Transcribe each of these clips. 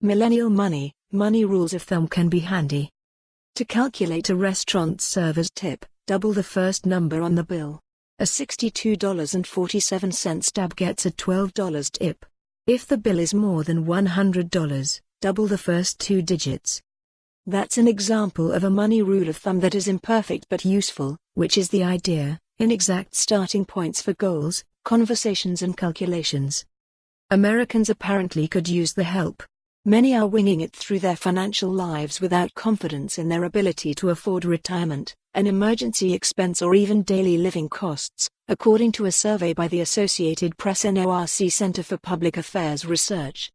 Millennial Money, money rules of thumb can be handy. To calculate a restaurant server's tip, double the first number on the bill. A $62.47 tab gets a $12 tip. If the bill is more than $100, double the first two digits. That's an example of a money rule of thumb that is imperfect but useful, which is the idea, inexact starting points for goals, conversations and calculations. Americans apparently could use the help. Many are winging it through their financial lives without confidence in their ability to afford retirement, an emergency expense or even daily living costs, according to a survey by the Associated Press-NORC Center for Public Affairs Research.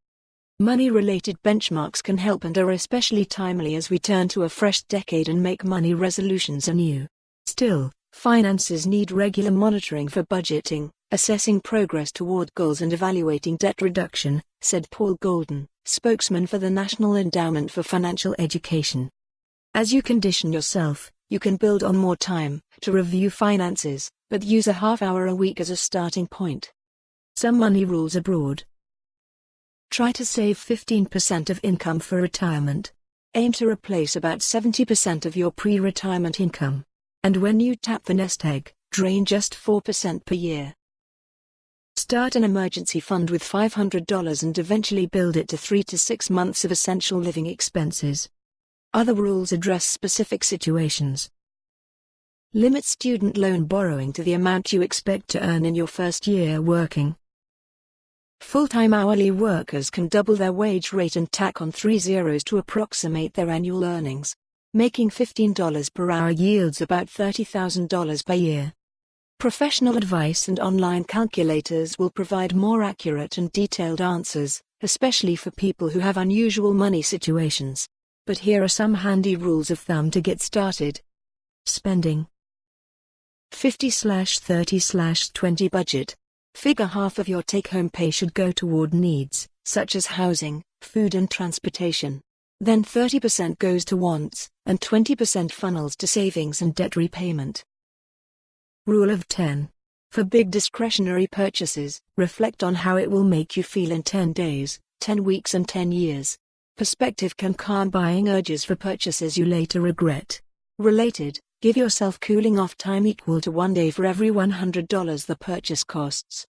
Money-related benchmarks can help and are especially timely as we turn to a fresh decade and make money resolutions anew. Still, finances need regular monitoring for budgeting, assessing progress toward goals and evaluating debt reduction, said Paul Golden, spokesman for the National Endowment for Financial Education. As you condition yourself, you can build on more time to review finances, but use a half-hour a week as a starting point. Some money rules abroad. Try to save 15% of income for retirement. Aim to replace about 70% of your pre-retirement income. And when you tap the nest egg, drain just 4% per year. Start an emergency fund with $500 and eventually build it to 3 to 6 months of essential living expenses. Other rules address specific situations. Limit student loan borrowing to the amount you expect to earn in your first year working. Full-time hourly workers can double their wage rate and tack on 3 zeros to approximate their annual earnings. Making $15 per hour yields about $30,000 per year. Professional advice and online calculators will provide more accurate and detailed answers, especially for people who have unusual money situations. But here are some handy rules of thumb to get started. Spending. 50/30/20 budget. Figure half of your take-home pay should go toward needs, such as housing, food and transportation. Then 30% goes to wants, and 20% funnels to savings and debt repayment. Rule of 10. For big discretionary purchases, reflect on how it will make you feel in 10 days, 10 weeks and 10 years. Perspective can calm buying urges for purchases you later regret. Related, give yourself cooling off time equal to 1 day for every $100 the purchase costs.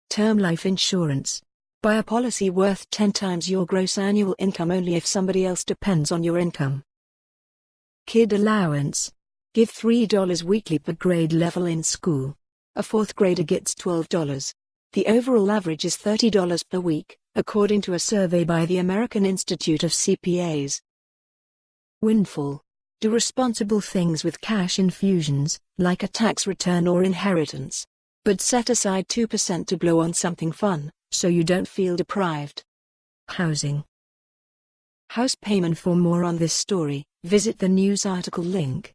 Term life insurance. Buy a policy worth 10 times your gross annual income only if somebody else depends on your income. Kid allowance. Give $3 weekly per grade level in school. A 4th grader gets $12. The overall average is $30 per week, according to a survey by the American Institute of CPAs. Windfall. Do responsible things with cash infusions, like a tax return or inheritance. But set aside 2% to blow on something fun, so you don't feel deprived. Housing. House payment. For more on this story, visit the news article link.